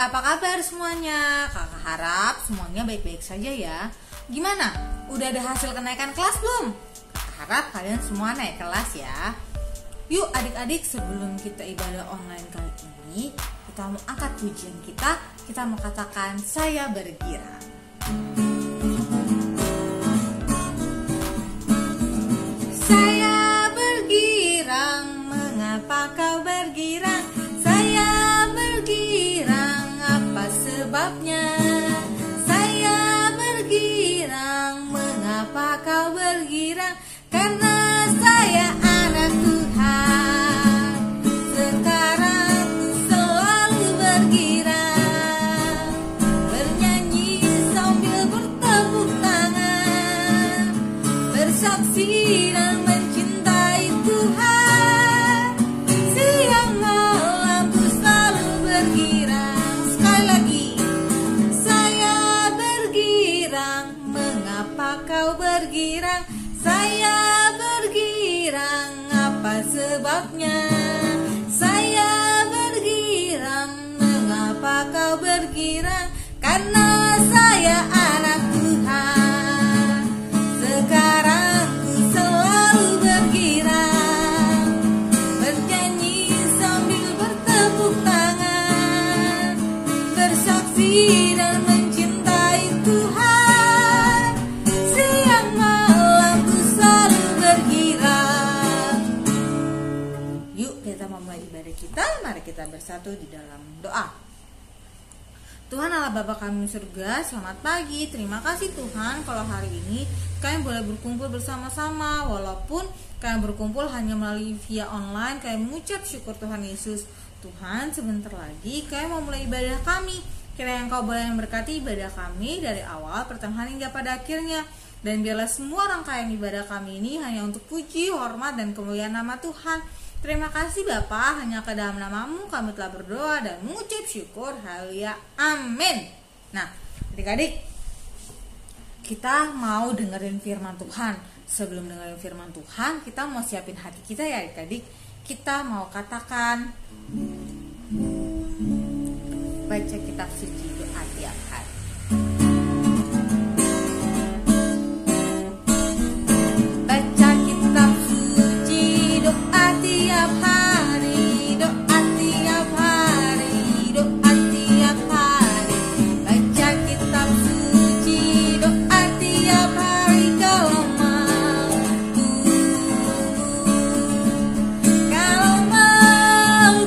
apa kabar semuanya? Kakak harap semuanya baik-baik saja ya. Gimana? Udah ada hasil kenaikan kelas belum? Kakak harap kalian semua naik kelas ya. Yuk adik-adik, sebelum kita ibadah online kali ini, kita mau angkat pujian kita mau katakan saya bergirang. Saya bergirang, mengapa kau bergirang? Saya bergirang, apa sebabnya? Saya bergirang, mengapa kau bergirang? Karena saya anak Tuhan. Sekarang ku selalu bergirang, bernyanyi sambil bertepuk tangan, bersaksi dan mencintai Tuhan. Siang malam ku selalu bergirang. Sekali lagi, saya bergirang, mengapa kau bergirang? Saya bergirang, apa sebabnya? Saya bergirang, mengapa kau bergirang? Karena saya anak Tuhan. Sekarang ku selalu bergirang, bernyanyi sambil bertepuk tangan, bersaksi dan mencintai Tuhan. Siang malam ku selalu bergirang. Yuk kita memulai ibadah kita. Mari kita bersatu di dalam doa. Tuhan Allah Bapa kami di surga, selamat pagi. Terima kasih Tuhan kalau hari ini kami boleh berkumpul bersama-sama. Walaupun kami berkumpul hanya melalui via online, kami mengucap syukur Tuhan Yesus. Tuhan, sebentar lagi kami mau mulai ibadah kami. Kiranya Engkau boleh memberkati ibadah kami dari awal, pertengahan hingga pada akhirnya. Dan biarlah semua rangkaian ibadah kami ini hanya untuk puji, hormat, dan kemuliaan nama Tuhan. Terima kasih Bapa, hanya ke dalam namamu kami telah berdoa dan mengucap syukur. Haleluya, amin. Nah adik-adik, kita mau dengerin firman Tuhan. Sebelum dengerin firman Tuhan, kita mau siapin hati kita ya adik-adik. Kita mau katakan, baca kitab suci doa tiap hari. Baca kitab suci doa tiap hari, doa tiap hari, doa tiap hari. Baca kitab suci doa tiap hari kalau mau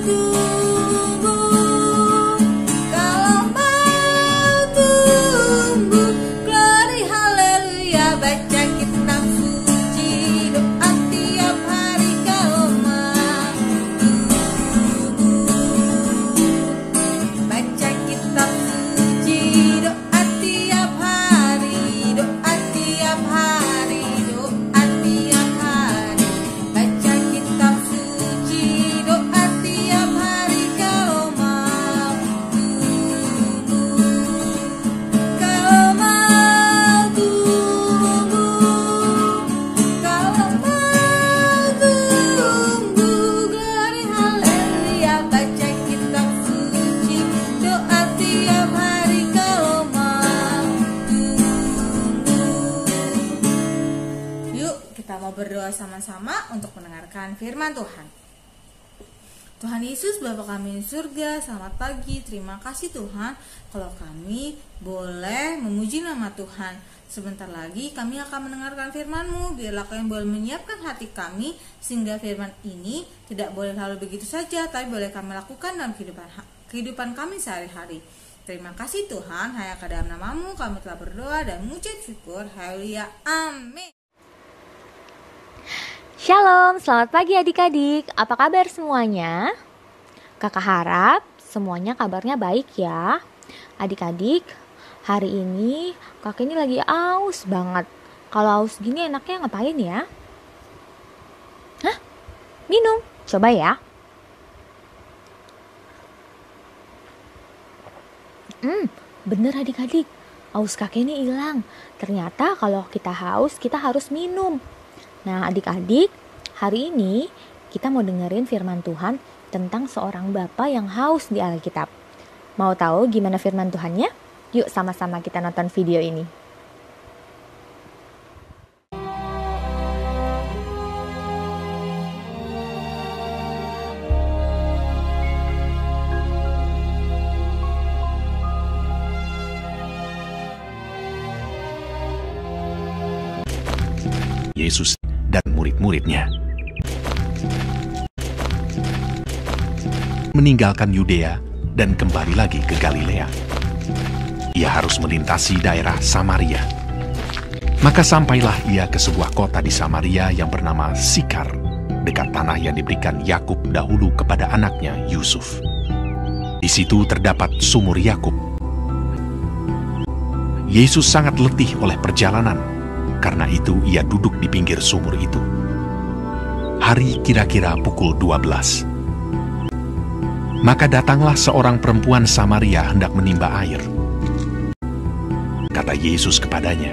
tumbuh, kalau mau tumbuh, glory haleluya. Baca kitab suci doa tiap hari kalau mau tumbuh. Baca kitab suci doa tiap hari, doa tiap hari, doa tiap hari. Baca kitab suci doa tiap hari kalau mau tumbuh, kalau mau tumbuh, kalau mau tumbuh, glory haleluya. Baca kitab suci doa tiap hari kalau mau tumbuh. Yuk kita mau berdoa sama-sama untuk mendengarkan firman Tuhan. Tuhan Yesus Bapa kami di surga, selamat pagi. Terima kasih Tuhan kalau kami boleh memuji nama Tuhan. Sebentar lagi kami akan mendengarkan firman-Mu. Biarlah kami boleh menyiapkan hati kami, sehingga firman ini tidak boleh lalu begitu saja, tapi boleh kami lakukan dalam kehidupan kami sehari-hari. Terima kasih Tuhan, hanya ke dalam namamu kami telah berdoa dan mengucap syukur. Haleluya, amin. Shalom, selamat pagi adik-adik. Apa kabar semuanya? Kakak harap semuanya kabarnya baik ya. Adik-adik, hari ini kakak ini lagi aus banget. Kalau aus gini enaknya ngapain ya? Hah? Minum? Coba ya. Bener adik-adik, aus kakek ini hilang. Ternyata kalau kita haus, kita harus minum. Nah adik-adik, hari ini kita mau dengerin firman Tuhan tentang seorang bapak yang haus di Alkitab. Mau tahu gimana firman Tuhannya? Yuk sama-sama kita nonton video ini. Yesus dan murid-muridnya meninggalkan Yudea dan kembali lagi ke Galilea. Ia harus melintasi daerah Samaria. Maka sampailah ia ke sebuah kota di Samaria yang bernama Sikar, dekat tanah yang diberikan Yakub dahulu kepada anaknya Yusuf. Di situ terdapat sumur Yakub. Yesus sangat letih oleh perjalanan. Karena itu ia duduk di pinggir sumur itu. Hari kira-kira pukul 12. Maka datanglah seorang perempuan Samaria hendak menimba air. Kata Yesus kepadanya,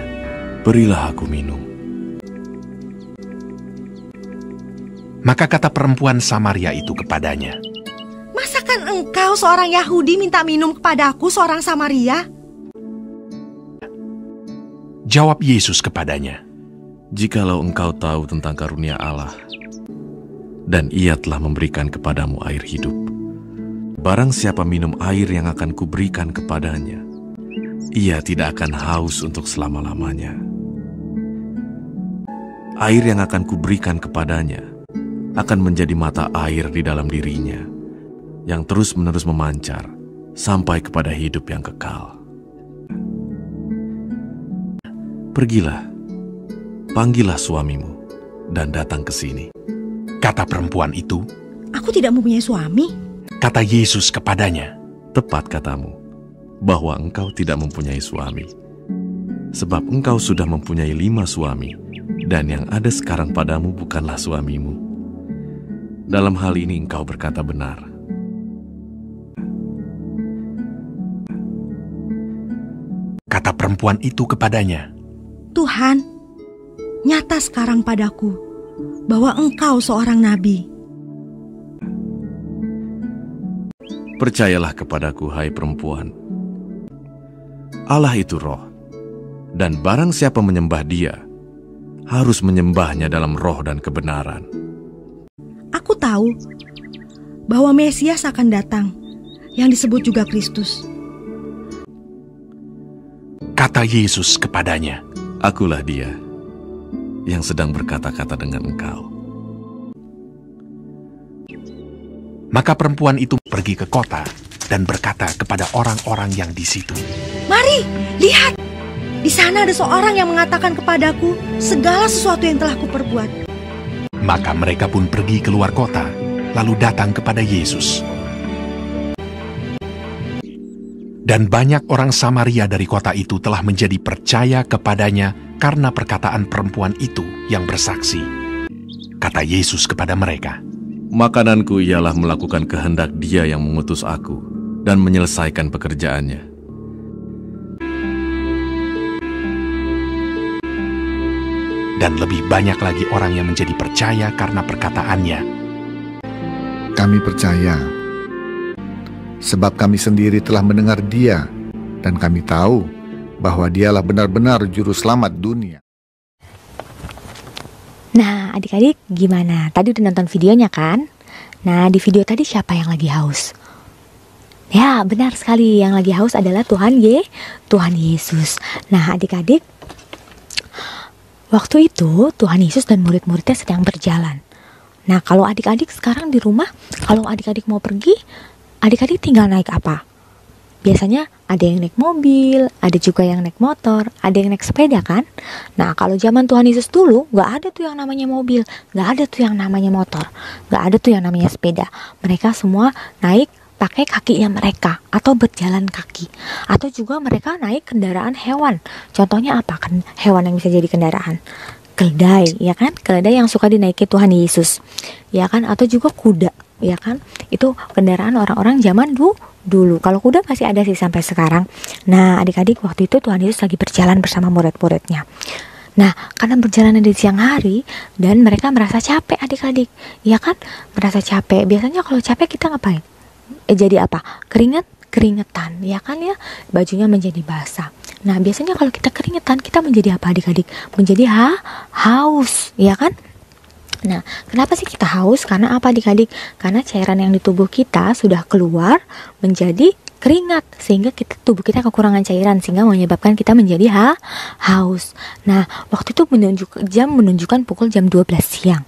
"Berilah aku minum." Maka kata perempuan Samaria itu kepadanya, "Masakan engkau seorang Yahudi minta minum kepadaku seorang Samaria?" Jawab Yesus kepadanya, "Jikalau engkau tahu tentang karunia Allah, dan Ia telah memberikan kepadamu air hidup, barang siapa minum air yang akan kuberikan kepadanya, ia tidak akan haus untuk selama-lamanya. Air yang akan kuberikan kepadanya akan menjadi mata air di dalam dirinya, yang terus-menerus memancar sampai kepada hidup yang kekal. Pergilah, panggillah suamimu, dan datang ke sini." kata perempuan itu. "Aku tidak mempunyai suami." Kata Yesus kepadanya, Tepat katamu, bahwa engkau tidak mempunyai suami. Sebab engkau sudah mempunyai 5 suami, dan yang ada sekarang padamu bukanlah suamimu. Dalam hal ini engkau berkata benar. Kata perempuan itu kepadanya, "Tuhan, nyata sekarang padaku bahwa engkau seorang nabi." Percayalah kepadaku, hai perempuan. Allah itu roh, dan barang siapa menyembah Dia, harus menyembahnya dalam roh dan kebenaran. Aku tahu bahwa Mesias akan datang, yang disebut juga Kristus. kata Yesus kepadanya, Akulah Dia yang sedang berkata-kata dengan engkau. Maka perempuan itu pergi ke kota dan berkata kepada orang-orang yang di situ, "Mari, lihat! Di sana ada seorang yang mengatakan kepadaku segala sesuatu yang telah kuperbuat." Maka mereka pun pergi keluar kota, lalu datang kepada Yesus. Dan banyak orang Samaria dari kota itu telah menjadi percaya kepadanya karena perkataan perempuan itu yang bersaksi. Kata Yesus kepada mereka, Makananku ialah melakukan kehendak Dia yang mengutus aku dan menyelesaikan pekerjaannya. dan lebih banyak lagi orang yang menjadi percaya karena perkataannya. Kami percaya, sebab kami sendiri telah mendengar Dia, dan kami tahu bahwa Dialah benar-benar juru selamat dunia. Nah, adik-adik gimana? Tadi udah nonton videonya kan? Nah, di video tadi siapa yang lagi haus? Ya, benar sekali, yang lagi haus adalah Tuhan Yesus. Nah, adik-adik, waktu itu Tuhan Yesus dan murid-muridnya sedang berjalan. Nah, kalau adik-adik sekarang di rumah, kalau adik-adik mau pergi, adik-adik tinggal naik apa? Biasanya ada yang naik mobil, ada juga yang naik motor, ada yang naik sepeda kan? Nah, kalau zaman Tuhan Yesus dulu, gak ada tuh yang namanya mobil, gak ada tuh yang namanya motor, gak ada tuh yang namanya sepeda. Mereka semua naik pakai kakinya mereka, atau berjalan kaki. Atau juga mereka naik kendaraan hewan. Contohnya apa kan hewan yang bisa jadi kendaraan? Keledai, ya kan? Keledai yang suka dinaiki Tuhan Yesus, ya kan? Atau juga kuda, ya kan? Itu kendaraan orang-orang zaman dulu. Kalau kuda masih ada sih sampai sekarang. Nah, adik-adik, waktu itu Tuhan Yesus lagi berjalan bersama murid-muridnya. Nah, karena berjalan di siang hari dan mereka merasa capek, adik-adik, ya kan? Merasa capek. Biasanya kalau capek kita ngapain? Jadi apa? Keringat keringetan, ya kan ya, bajunya menjadi basah. Nah, biasanya kalau kita keringetan, kita menjadi apa adik-adik? Menjadi haus, ya kan? Nah, kenapa sih kita haus? Karena apa adik-adik? Karena cairan yang di tubuh kita sudah keluar menjadi keringat, sehingga tubuh kita kekurangan cairan, sehingga menyebabkan kita menjadi haus. Nah, waktu itu menunjukkan pukul jam 12 siang.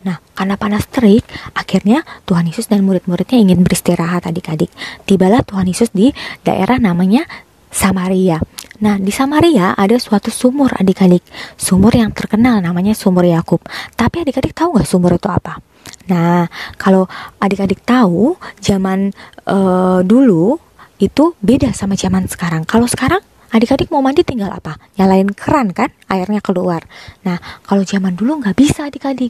Nah, karena panas terik, akhirnya Tuhan Yesus dan murid-muridnya ingin beristirahat adik-adik. Tibalah Tuhan Yesus di daerah namanya Samaria. Nah, di Samaria ada suatu sumur adik-adik. Sumur yang terkenal namanya Sumur Yakub. Tapi adik-adik tahu nggak sumur itu apa? Nah, kalau adik-adik tahu, zaman dulu itu beda sama zaman sekarang. Kalau sekarang adik-adik mau mandi tinggal apa? Nyalain keran kan, airnya keluar. Nah, kalau zaman dulu nggak bisa adik-adik.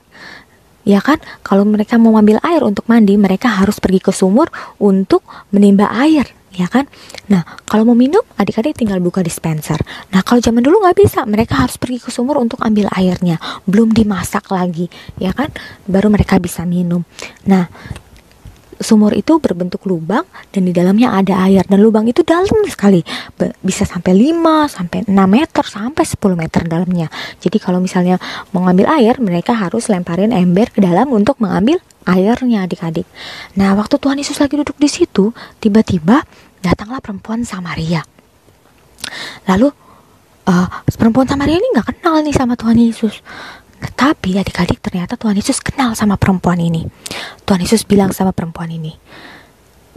Ya kan, kalau mereka mau ambil air untuk mandi, mereka harus pergi ke sumur untuk menimba air, ya kan. Nah, kalau mau minum, adik-adik tinggal buka dispenser. Nah, kalau zaman dulu nggak bisa, mereka harus pergi ke sumur untuk ambil airnya, belum dimasak lagi, ya kan, baru mereka bisa minum. Nah, sumur itu berbentuk lubang dan di dalamnya ada air, dan lubang itu dalam sekali, bisa sampai 5 sampai 6 meter sampai 10 meter dalamnya. Jadi kalau misalnya mau ngambil air, mereka harus lemparin ember ke dalam untuk mengambil airnya adik-adik. Nah, waktu Tuhan Yesus lagi duduk di situ, tiba-tiba datanglah perempuan Samaria. Lalu perempuan Samaria ini nggak kenal nih sama Tuhan Yesus. Tetapi adik-adik, ternyata Tuhan Yesus kenal sama perempuan ini. Tuhan Yesus bilang sama perempuan ini,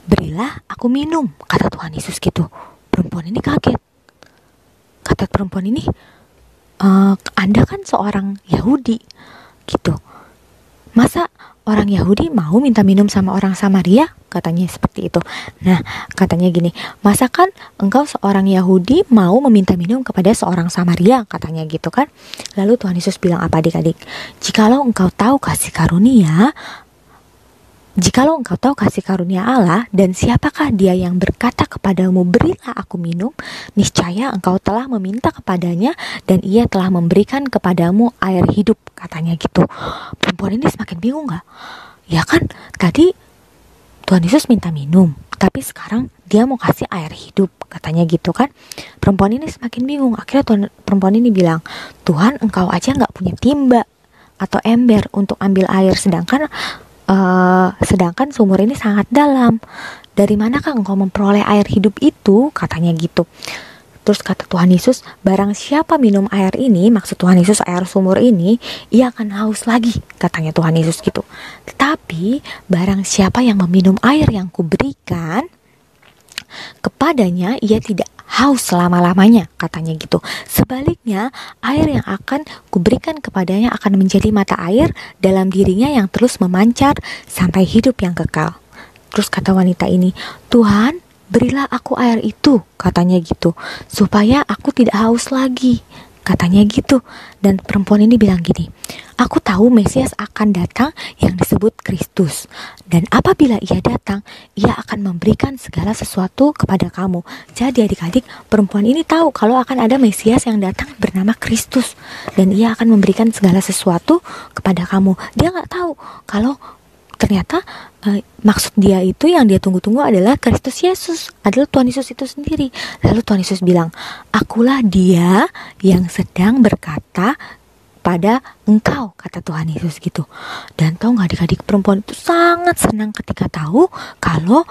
"Berilah aku minum," kata Tuhan Yesus gitu. Perempuan ini kaget. Kata perempuan ini, "Anda kan seorang Yahudi," gitu. "Masa orang Yahudi mau minta minum sama orang Samaria?" Katanya seperti itu. Nah, katanya gini, "Masa kan engkau seorang Yahudi mau meminta minum kepada seorang Samaria?" Katanya gitu kan. Lalu Tuhan Yesus bilang apa adik-adik? Jikalau engkau tahu kasih karunia Allah, dan siapakah dia yang berkata kepadamu, "Berilah aku minum," niscaya engkau telah meminta kepadanya dan ia telah memberikan kepadamu air hidup, katanya gitu. Perempuan ini semakin bingung gak? Ya kan, tadi Tuhan Yesus minta minum, tapi sekarang dia mau kasih air hidup, katanya gitu kan. Perempuan ini semakin bingung. Akhirnya perempuan ini bilang, "Tuhan, engkau aja gak punya timba atau ember untuk ambil air, sedangkan sumur ini sangat dalam. Dari manakah engkau memperoleh air hidup itu?" Katanya gitu. Terus kata Tuhan Yesus, "Barang siapa minum air ini," maksud Tuhan Yesus air sumur ini, "ia akan haus lagi," katanya Tuhan Yesus gitu. "Tetapi barang siapa yang meminum air yang kuberikan kepadanya, ia tidak haus selama-lamanya," katanya gitu. "Sebaliknya, air yang akan kuberikan kepadanya akan menjadi mata air dalam dirinya yang terus memancar sampai hidup yang kekal." Terus kata wanita ini, "Tuhan, berilah aku air itu," katanya gitu, "supaya aku tidak haus lagi," katanya gitu. Dan perempuan ini bilang gini, "Aku tahu Mesias akan datang yang disebut Kristus, dan apabila ia datang, ia akan memberikan segala sesuatu kepada kamu." Jadi adik-adik, perempuan ini tahu kalau akan ada Mesias yang datang bernama Kristus, dan ia akan memberikan segala sesuatu kepada kamu. Dia nggak tahu kalau ternyata maksud dia itu, yang dia tunggu-tunggu adalah Kristus Yesus, adalah Tuhan Yesus itu sendiri. Lalu Tuhan Yesus bilang, "Akulah dia yang sedang berkata pada engkau," kata Tuhan Yesus gitu. Dan tahu nggak adik-adik, perempuan itu sangat senang ketika tahu kalau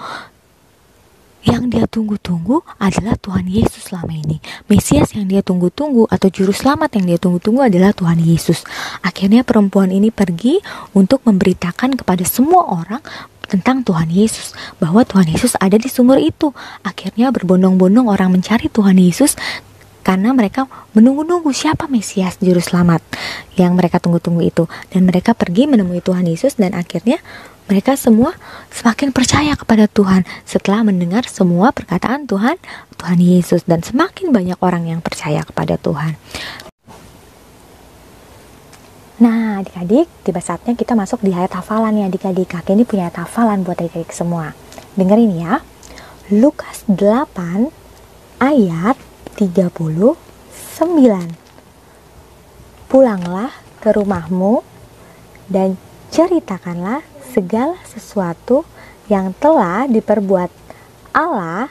yang dia tunggu-tunggu adalah Tuhan Yesus selama ini. Mesias yang dia tunggu-tunggu atau juru selamat yang dia tunggu-tunggu adalah Tuhan Yesus. Akhirnya perempuan ini pergi untuk memberitakan kepada semua orang tentang Tuhan Yesus, bahwa Tuhan Yesus ada di sumur itu. Akhirnya berbondong-bondong orang mencari Tuhan Yesus karena mereka menunggu-nunggu siapa Mesias juru selamat yang mereka tunggu-tunggu itu. Dan mereka pergi menemui Tuhan Yesus, dan akhirnya mereka semua semakin percaya kepada Tuhan setelah mendengar semua perkataan Tuhan Yesus, dan semakin banyak orang yang percaya kepada Tuhan. Nah, adik-adik, tiba saatnya kita masuk di ayat hafalan ya adik-adik. Kakek ini punya ayat hafalan buat adik-adik semua. Dengerin ya. Lukas 8 ayat 39. "Pulanglah ke rumahmu dan ceritakanlah segala sesuatu yang telah diperbuat Allah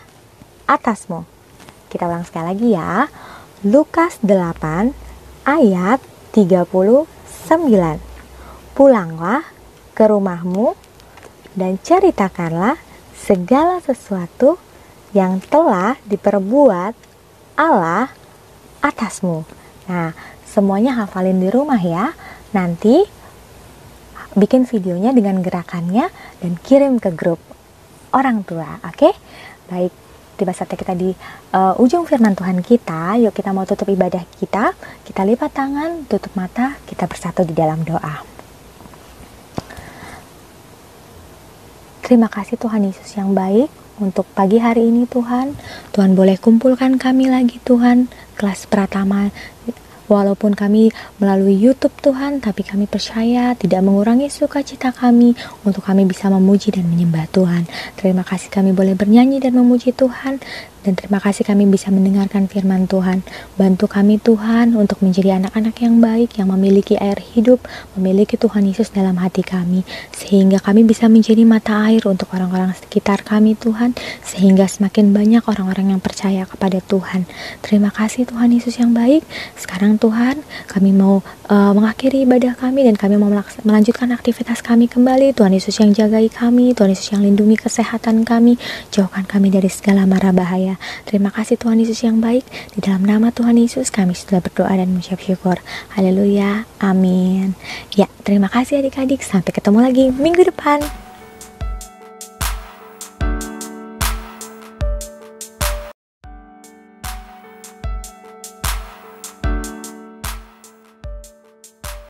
atasmu. Kita ulang sekali lagi ya. Lukas 8 ayat 39. Pulanglah ke rumahmu dan ceritakanlah segala sesuatu yang telah diperbuat Allah atasmu. Nah, semuanya hafalin di rumah ya. Nanti bikin videonya dengan gerakannya dan kirim ke grup orang tua. Oke? Baik, tiba saatnya kita di ujung firman Tuhan kita. Yuk kita mau tutup ibadah kita. Kita lipat tangan, tutup mata, kita bersatu di dalam doa. Terima kasih Tuhan Yesus yang baik untuk pagi hari ini Tuhan. Tuhan boleh kumpulkan kami lagi Tuhan, kelas Pratama. Walaupun kami melalui YouTube Tuhan, tapi kami percaya tidak mengurangi sukacita kami untuk kami bisa memuji dan menyembah Tuhan. Terima kasih kami boleh bernyanyi dan memuji Tuhan. Dan terima kasih kami bisa mendengarkan firman Tuhan. Bantu kami Tuhan untuk menjadi anak-anak yang baik, yang memiliki air hidup, memiliki Tuhan Yesus dalam hati kami. Sehingga kami bisa menjadi mata air untuk orang-orang sekitar kami Tuhan. Sehingga semakin banyak orang-orang yang percaya kepada Tuhan. Terima kasih Tuhan Yesus yang baik. Sekarang Tuhan, kami mau mengakhiri ibadah kami dan kami mau melanjutkan aktivitas kami kembali. Tuhan Yesus yang jagai kami, Tuhan Yesus yang lindungi kesehatan kami, jauhkan kami dari segala mara bahaya. Terima kasih Tuhan Yesus yang baik. Di dalam nama Tuhan Yesus kami sudah berdoa dan mengucap syukur. Haleluya, amin. Ya, terima kasih adik-adik. Sampai ketemu lagi minggu depan.